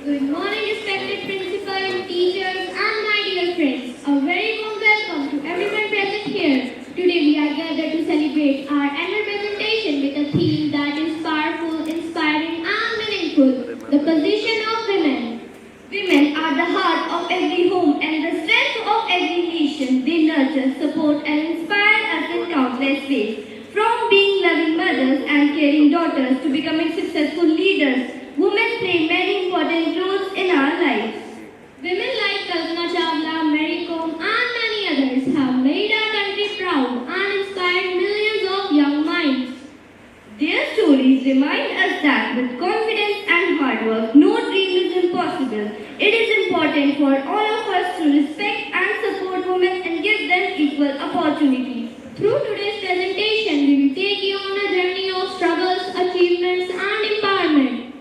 Good morning, respected principal, teachers, and my dear friends. A very warm welcome to everyone present here. Today we are gathered to celebrate our annual presentation with a theme that is powerful, inspiring, and meaningful: the position of women. Women are the heart of every home and the strength of every nation. They nurture, support, and inspire us in countless ways. From being loving mothers and caring daughters to becoming successful leaders, women play many important roles in our lives. Women like Kalpana Chawla, Mary Kom, and many others have made our country proud and inspired millions of young minds. Their stories remind us that with confidence and hard work, no dream is impossible. It is important for all of us to respect and support women and give them equal opportunity. Through today's presentation, we will take you on a journey of struggles, achievements, and empowerment.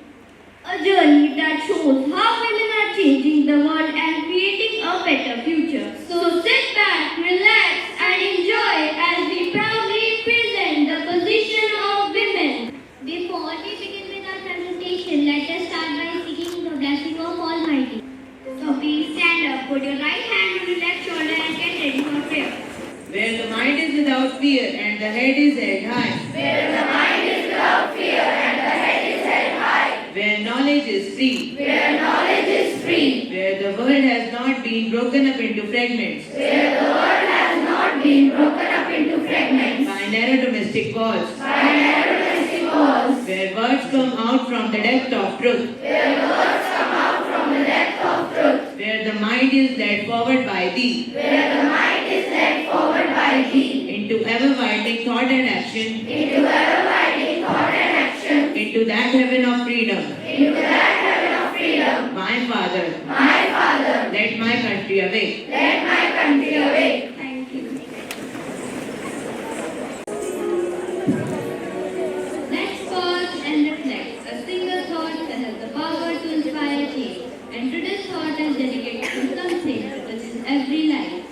A journey that shows how women are changing the world and creating a better future. So sit back, relax, and enjoy as we proudly present the position of women. Before we begin with our presentation, let us start by seeking the blessing of Almighty. So please stand up, put your right hand on your left shoulder and get ready for prayer. Where the mind is without fear and the head is held high. Where the mind is without fear and the head is held high. Where knowledge is free. Where knowledge is free. Where the world has not been broken up into fragments. Where the world has not been broken up into fragments. By narrow domestic walls. By narrow domestic walls. Where words come out from the depth of truth. Where words come out from the depth of truth. Where the mind is led forward by thee. Where the mind is led forward by thee. Into ever-widening thought and action. Into ever-widening thought and action. Into that heaven of freedom. Into that heaven of freedom. My Father, My Father, let my country awake. let my country awake. Thank you. Let's pause and reflect. A single thought that has the power to inspire change. And today's thought is dedicated to something that touches every life.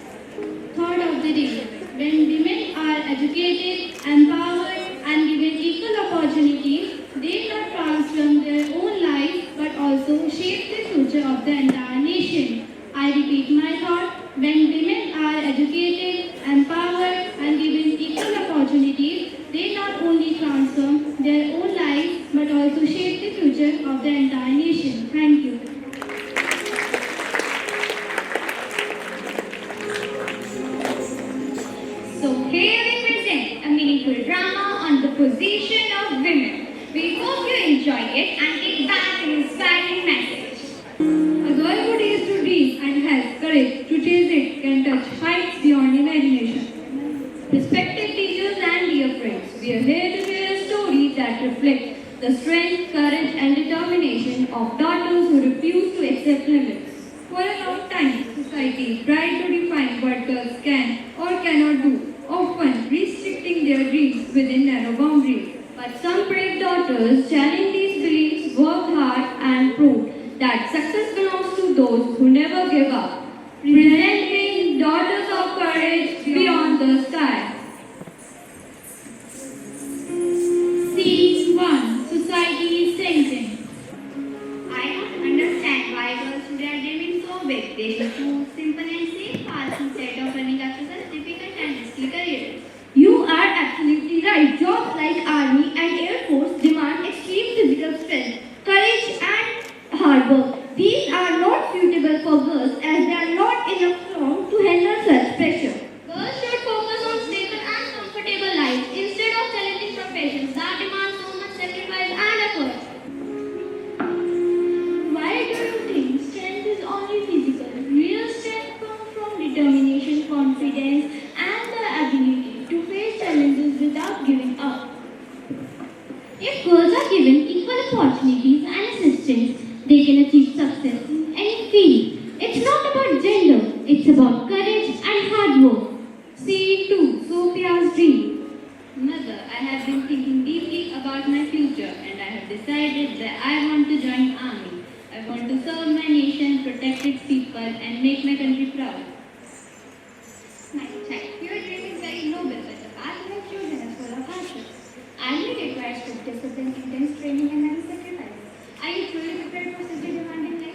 Thought of the day. When women are educated, empowered, and given equal opportunities, they not transform their own lives but also shape the future of the entire nation. I repeat my thought. When women are educated, empowered, and given equal opportunities, they not only transform their own lives but also shape the future of the entire nation. Thank you. So here we present a meaningful drama on the position of women. We hope you enjoy it and take back an inspiring message. A girl who dares to dream and has courage to chase it can touch heights beyond imagination. Respected teachers and dear friends, we are here to share a story that reflects the strength, courage and determination of daughters who refuse to accept limits. For a long time, society tried to define what girls can or cannot do, often restricting their dreams within narrow boundaries. But some brave daughters challenged these beliefs, worked hard, and proved that success belongs to those who never give up. Presenting Daughters of Courage Beyond the Sky. Scene 1. Society is changing. I don't understand why girls today are dreaming so big. They should choose simple and safe paths instead of running after such difficult and risky careers. You are absolutely right. Jobs like Army and Air Force demand extreme physical strength, courage and hard work. These are not suitable for girls as they are not enough strong to handle such pressure. Girls should focus on stable and comfortable lives instead of challenging professions that demand so much sacrifice and effort. Why do you think strength is only physical? Real strength comes from determination, confidence, and the ability to face challenges without giving up. If girls are given equal opportunities and assistance, they can achieve success in any field. It's not about gender, it's about courage and hard work. Scene 2. Sophia's Dream. Mother, I have been thinking deeply about my future and I have decided that I want to join army. I want to serve my nation, protect its people and make my country proud. My child, your dream is very noble, but the path you have chosen is full of hardships. Army requires strict discipline, intense training and many sacrifices. Are you truly prepared for such a demanding life?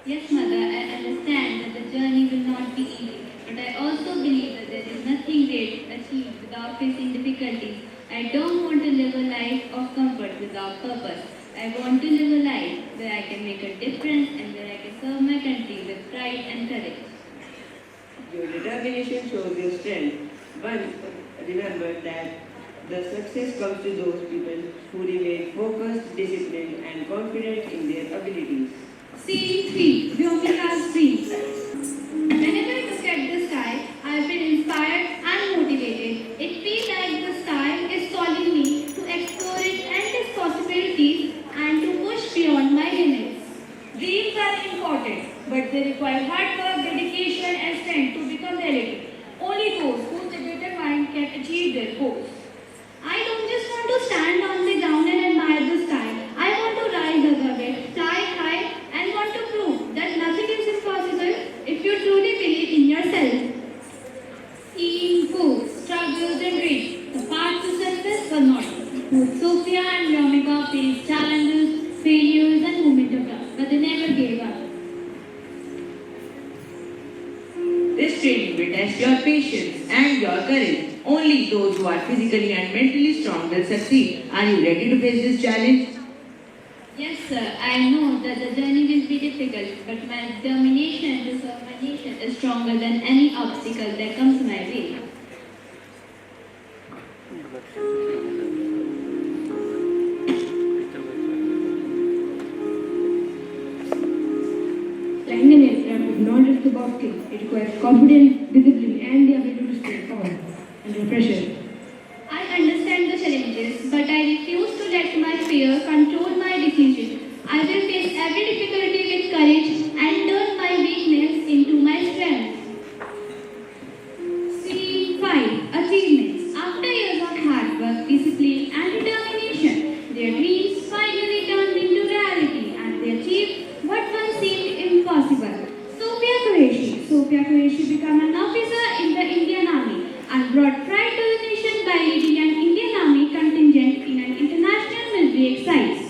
Yes, Mother, I understand that the journey will not be easy, but I also believe that there is nothing great achieved without facing difficulties. I don't want to live a life of comfort without purpose. I want to live a life where I can make a difference and where I can serve my country with pride and courage. Your determination shows your strength. But remember that the success comes to those people who remain focused, disciplined, and confident in their abilities. Scene 3. Vyomika's dreams. Whenever I look at the sky, I feel inspired and motivated. It feels like the sky is calling me to explore its endless possibilities and to push beyond my limits. Dreams are important, but they require hard work, dedication, and strength to become reality. Only those who stay determined can achieve their goals. I don't just want to stand on the ground and admire the sky. I want to rise above it, fly high, and want to prove that nothing is impossible if you truly believe in yourself. Scene 4. Struggles and dreams. The path to success was not easy. Both Sophia and Vyomika faced challenges, failures, and moments of doubt, but they never gave up. This training will test your patience and your courage. Only those who are physically and mentally strong will succeed. Are you ready to face this challenge? Yes, sir, I know that the journey will be difficult, but my determination to serve my nation is stronger than any obstacle that comes my way. Flying an aircraft is not just about skill. It requires confidence, discipline, and the ability to stay calm under pressure. I understand the challenges, but I refuse to let my fear control my decision. I will face every difficulty with courage and turn my weakness into my strength. Scene 5. Achievements. After years of hard work, discipline, and determination, their dreams finally turned into reality and they achieved what once seemed impossible. Sophia Qureshi became an officer in the Indian Army and brought pride to the nation by leading an Indian Army contingent in an international military exercise.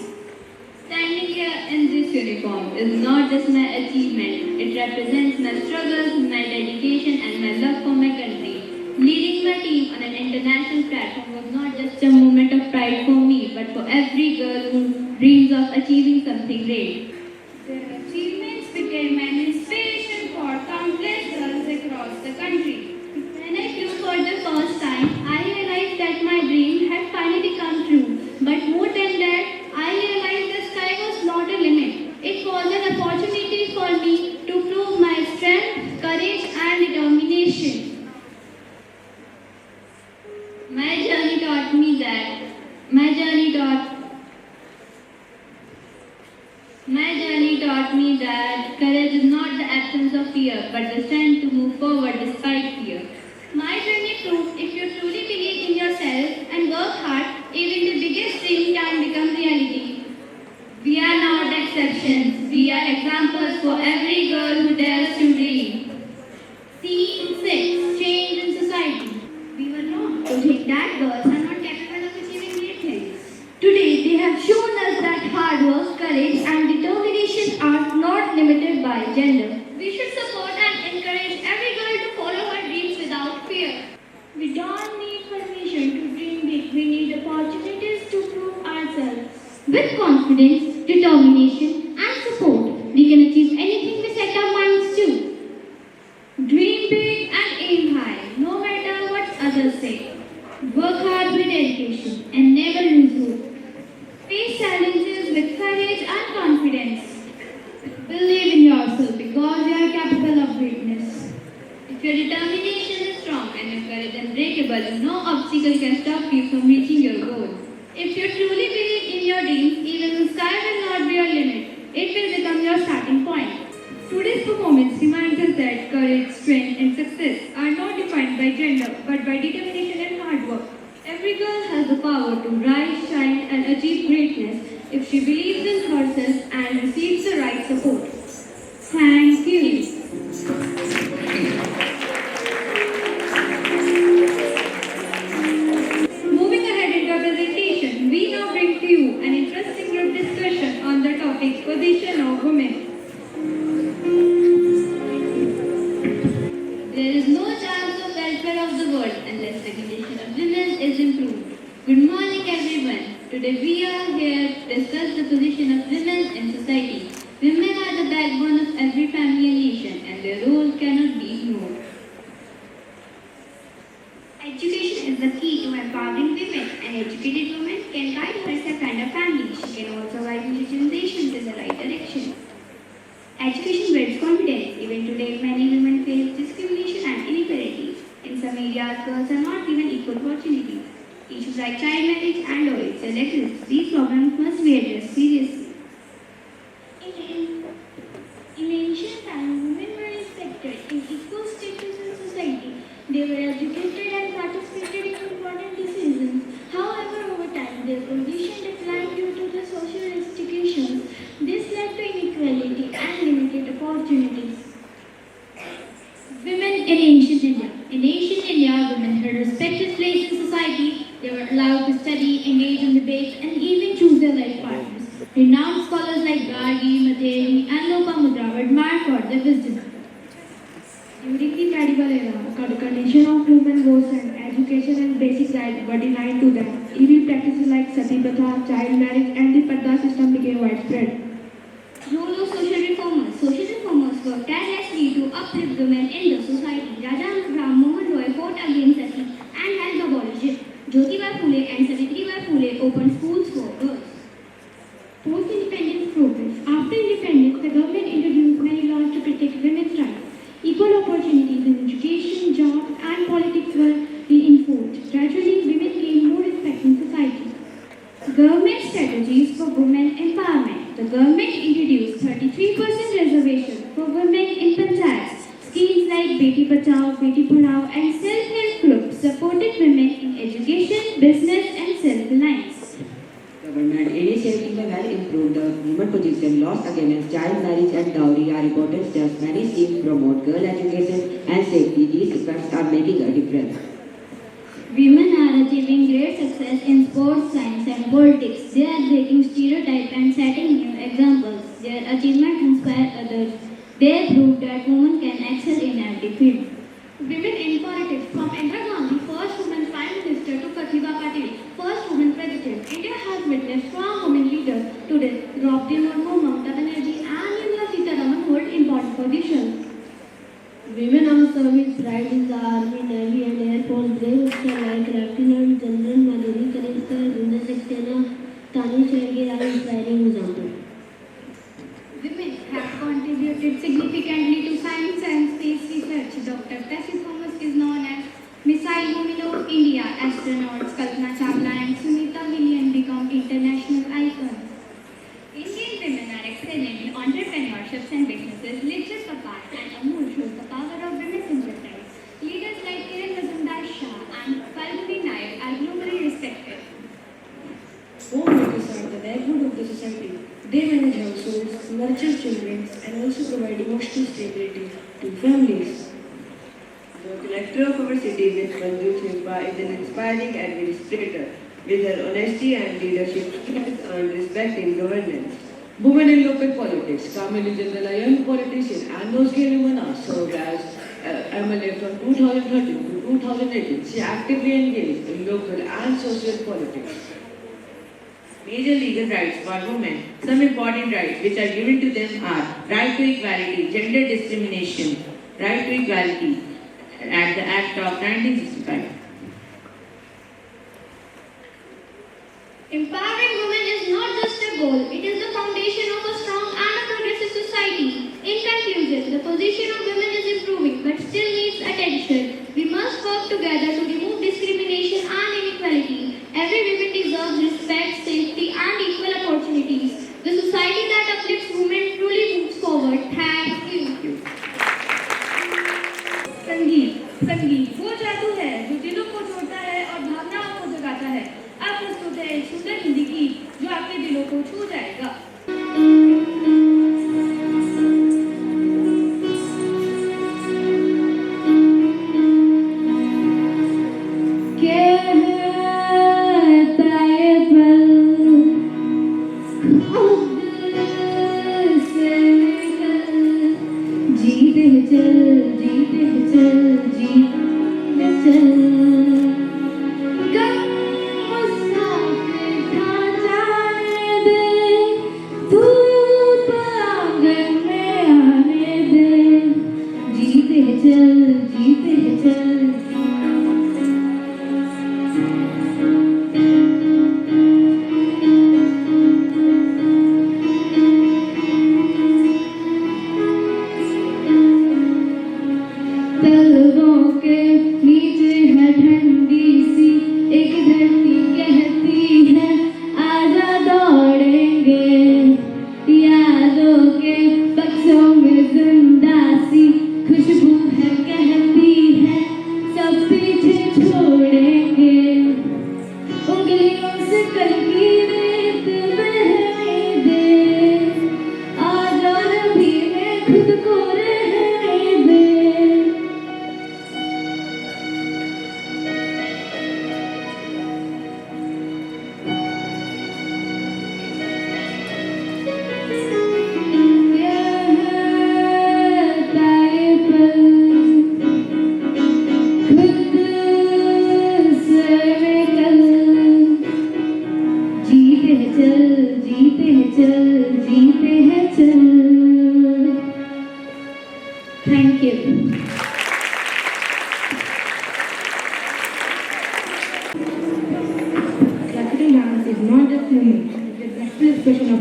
Standing here in this uniform is not just my achievement, it represents my struggles, my dedication, and my love for my country. Leading my team on an international platform was not just a moment of pride for me, but for every girl who dreams of achieving something great. Their achievements became an inspiration for countless girls across the country. When I flew for the first time, I realized that my dream had finally come true. But more than that, I realized the sky was not a limit. It was an opportunity for me to prove my strength, courage, and determination. My journey taught me that my journey taught me that courage is not the absence of fear, but the strength to move forward despite fear. My journey proved if you truly believe in yourself and work hard, even the biggest dream can become reality. We are not exceptions. We are examples for every girl who dares to dream. Scene 6. Change in society. We were wrong to think that girls are not capable of achieving great things. Today, they have shown us that hard work, courage, and determination are not limited by gender. We should support and encourage every girl to follow her dreams without fear. We don't need permission to dream big. We need opportunities to prove ourselves. With confidence, determination, and support, we can achieve anything we set our minds to. Dream big and aim high, no matter what others say. Work hard with dedication and never lose hope. Face challenges with courage and confidence. Believe in yourself because you are capable of greatness. If your determination is strong and your courage unbreakable, no obstacle can stop you from reaching your goal. If you truly believe in your dreams, even the sky will not be your limit. It will become your starting point. Today's performance reminds us that courage, strength, and success are not defined by gender, but by determination and hard work. Every girl has the power to rise, shine, and achieve greatness if she believes in herself and receives the right support. Thank you. Moving ahead into our presentation, we now bring to you an interesting group discussion on the topic position of women. discuss the position of women in society. Women are the backbone of every family and nation, and their role cannot be ignored. Education is the key to empowering women. An educated woman can guide herself and her family. She can also guide generations in the right direction. Education builds confidence. Even today, many women face discrimination and inequality. In some areas, girls are not given equal opportunities. Issues like child marriage and marriage still exist. These problems must be addressed seriously. In ancient times, women were respected in equal status in society. They were educated and participated in important decisions. However, over time, their position declined due to the social institutions. This led to inequality and limited opportunities. Women in ancient India. In ancient India, women had a respected place in society. They were allowed to study, engage in debates, and even choose their life partners. Renowned scholars like Gargi, Materi, and Lopamudra were admired for their wisdom. During the medieval era, the condition of women worsened. Education and basic rights were denied to them. Evil practices like sati pratha, child marriage, and the Padda system became widespread. Role of social reformers. Social reformers worked tirelessly to uplift women in the society. Raja Ram Mohan Roy fought against sati and helped abolish it. Jyotiba Phule and Savitribai Phule opened schools for girls. Post-independence progress. After independence, the government introduced many laws to protect women's rights. Equal opportunities in education, jobs, and politics were reinforced. Gradually, women gained more respect in society. Government strategies for women empowerment. The government introduced 33% reservation for women in panchayats. Schemes like Beti Bachao, Beti Padhao, and self-help groups supported women in education, business, and self-reliance. Government initiatives have improved the women position. Laws against child marriage and dowry are important steps. Many schemes promote girl education and safety. These steps are making a difference. Women are achieving great success in sports, science, and politics. They are breaking stereotypes and setting new examples. Their achievements inspire others. They prove that women can excel in every field. Women in politics, from Indira Gandhi, first woman Prime Minister, to Pratibha Patil, first woman President. India has witnessed strong women leaders. Today, Draupadi Murmu, Mamata Banerjee, and Nirmala Sitharaman hold important positions. Women are serving pride in the Army, Navy, and Air Force. Brave officers like Lieutenant General Madhuri Kanekar, Junior Saxena, Tanu Chergir are inspiring examples. Women have contributed significantly to science and space research. Dr. Tessie Thomas is known as Missile Woman of India. Astronauts Kalpana Chawla and Sunita Williams become international icons. Indian women are excellent in entrepreneurships and businesses. Literature Kapan and Amul shows the power of women's enterprise. Leaders like Kiran Mazumdar Shah and Falguni Nair are globally respected. Homemakers are the backbone of the society. They manage households, nurture children, and also provide emotional stability to families. The collector of our city, Ms. Manju Chimpa, is an inspiring administrator. With her honesty and leadership, she has earned respect in governance. Women in local politics. Kamini Jindal, a young politician, and Nosge Lumana served as MLA from 2013 to 2018. She actively engaged in local and social politics. Major legal rights for women. Some important rights which are given to them are right to equality, gender discrimination, right to equality at the Act of 1965. Empowering women is not just a goal, it is the foundation of a strong and a progressive society. In conclusion, the position of women is improving but still needs attention. We must work together to remove discrimination and inequality. Every woman deserves respect, safety, and equal opportunities. The society that uplifts women truly moves forward. Thank you. संगीत वो जादू है जो दिलों को जोड़ता है और भावनाओं को जगाता है। अब प्रस्तुत है एक सुंदर हिंदी गीत जो आपके दिलों को छू जाएगा। Go, मुसाफिर था जाने दे।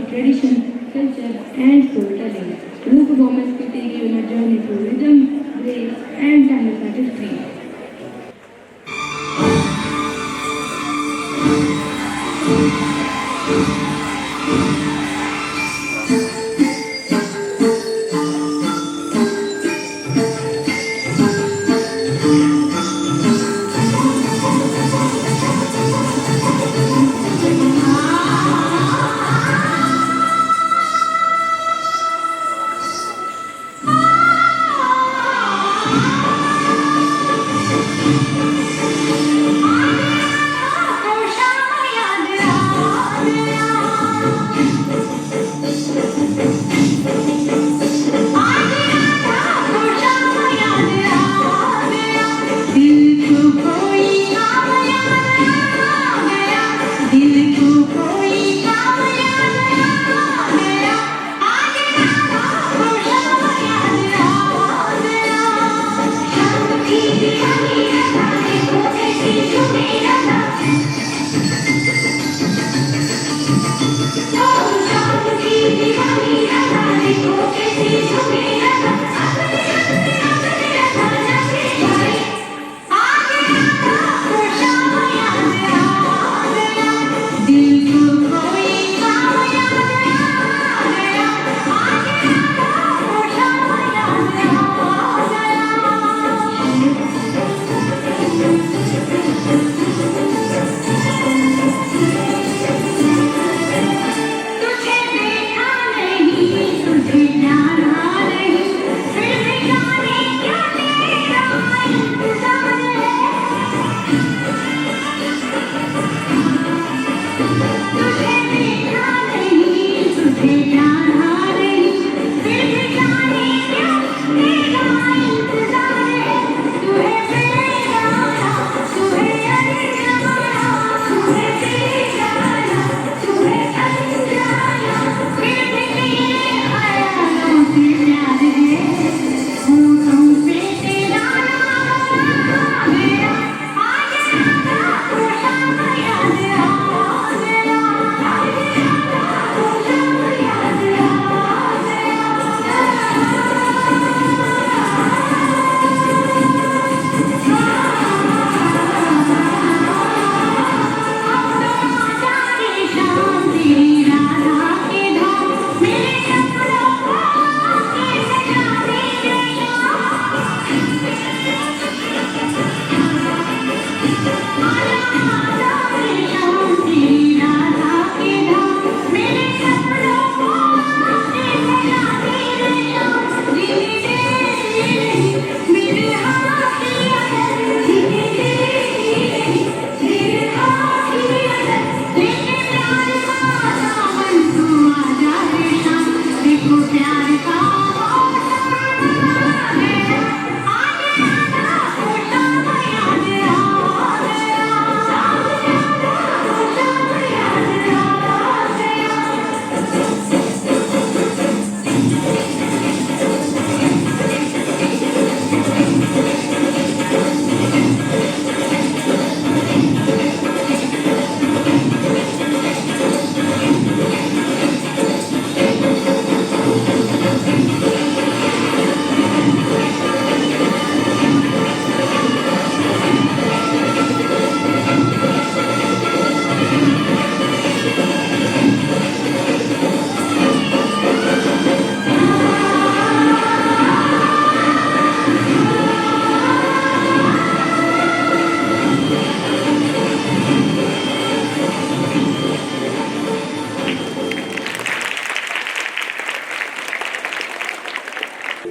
tradition, culture, and storytelling. True performance will take you on a journey through rhythm, grace, and timeless artistry.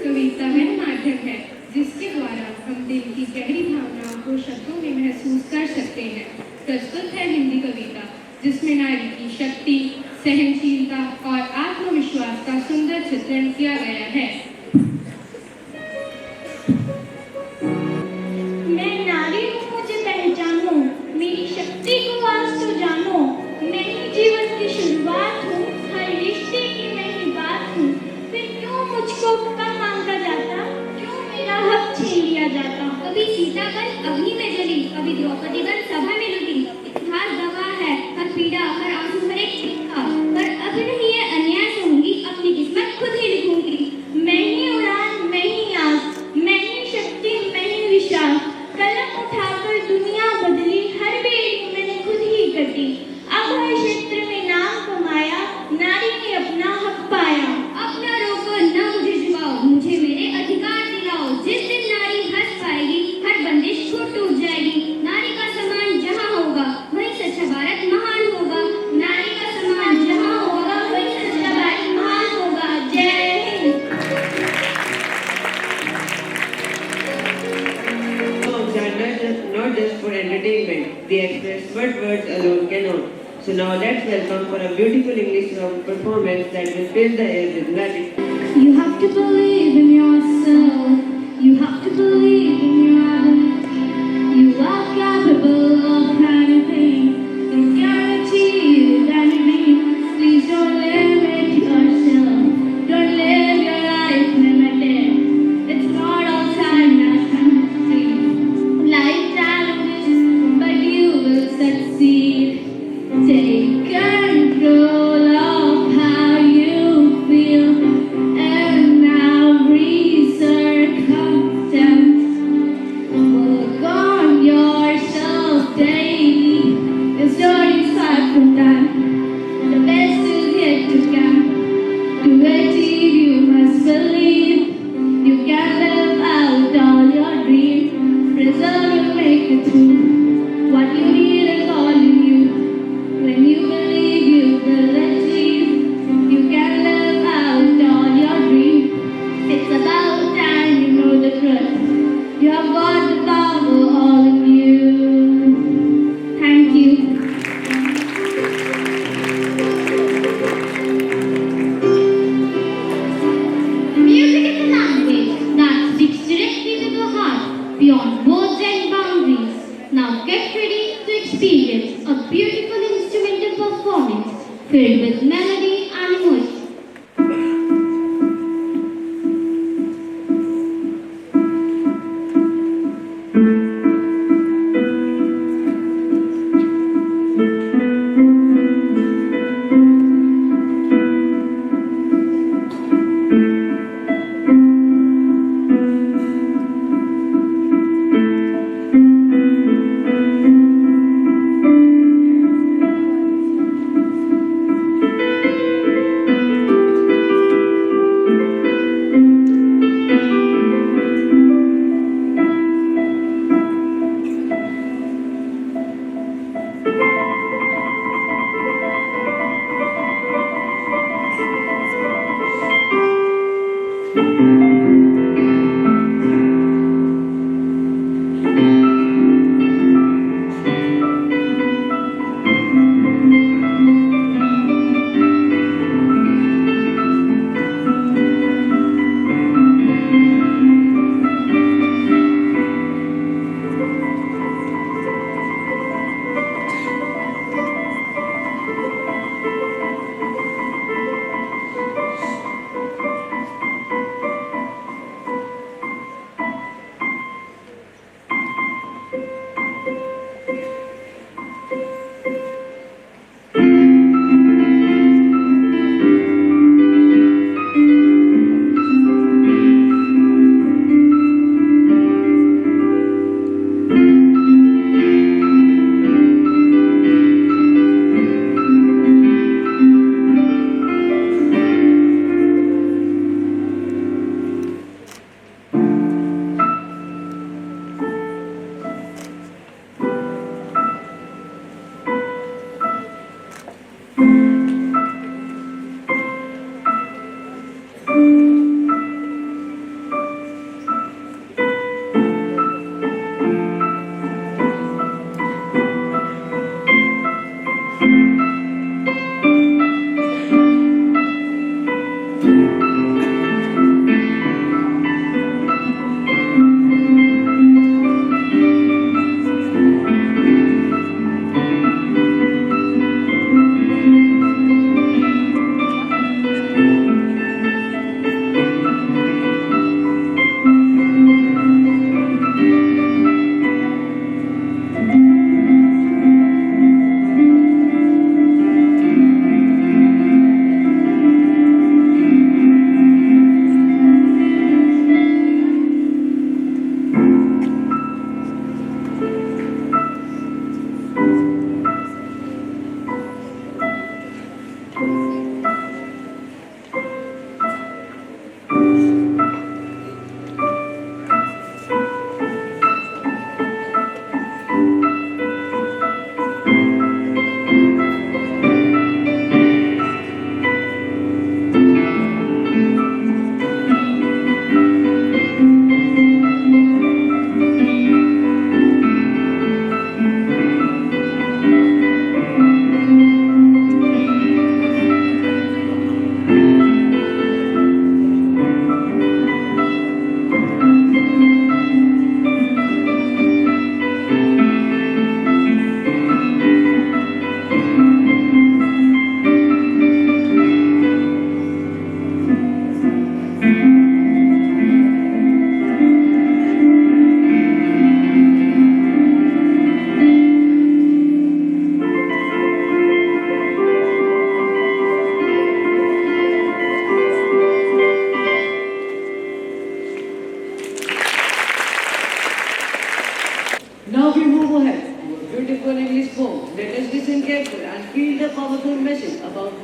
कविता वह माध्यम है जिसके द्वारा हम दिल की गहरी भावनाओं को शब्दों में महसूस कर सकते हैं। प्रस्तुत है हिंदी कविता जिसमें नारी की शक्ति, सहनशीलता और आत्मविश्वास का सुंदर चित्रण किया गया है। मैं नारी हूँ, मुझे पहचानो, मेरी शक्ति को आज तो जानो। मैं ही जीवन की शुरुआत हूँ, हर रिश्ते की मैं ही बात हूँ। फिर क्यों मुझको कम मांगा जाता, क्यों मेरा हक छीन लिया जाता। कभी सीता बन अग्नि में जली, कभी द्रौपदी बन सभा में लुटी। इतिहास गवाह है हर पीड़ा, हर आंसू, हर एक चीख का। पर अब नहीं है So now let's welcome for a beautiful English song performance that will fill the air with magic. You have to believe in yourself. You have to believe in your eyes. You are capable of anything. Don't guarantee you anything. Please don't limit yourself. Don't live your life limited. It's not all time that country. Life challenges, but you will succeed. Take control of how you feel and every circumstance.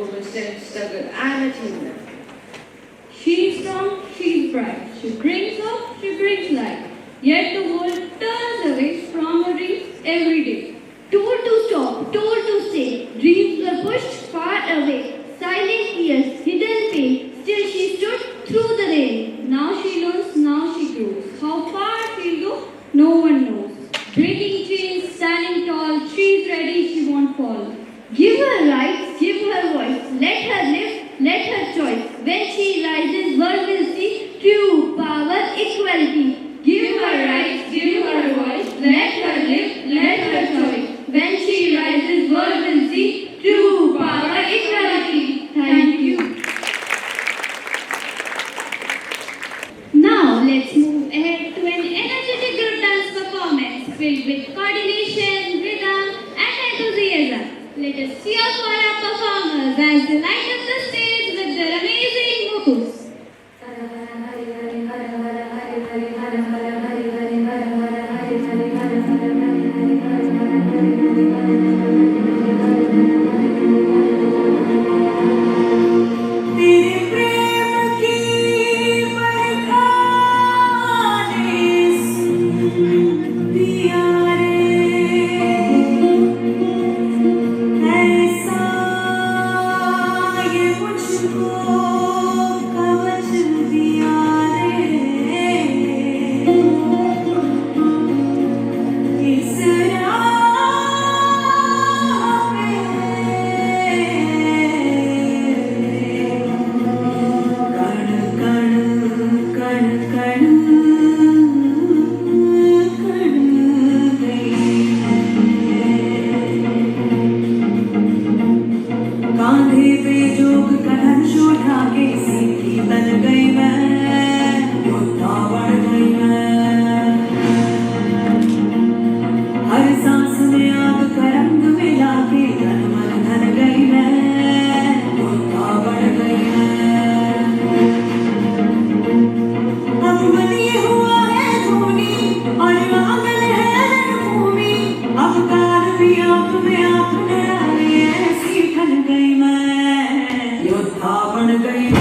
woman's strength, struggle, and achievement. She is strong, she is bright. She brings hope, she brings light. Yet the world turns away from her dreams every day. Told to stop, told to stay. Dreams were pushed far away. Silent tears, hidden pain. Still she stood through the rain. Now she learns, now she grows. How far she'll go, no one knows. Breaking chains, standing tall, she's ready, she won't fall. Give her rights, give her voice. Let her live, let her choice. When she rises, world will see true power, equality. Give her rights, give her voice, let her live, let her choice. When she rises, world will see true power, equality. Thank you. Now let's move ahead to an energetic group dance performance filled with coordination, rhythm and enthusiasm. Let us cheer for our performers as they light up the stage with their amazing moves. योद्धा बन गई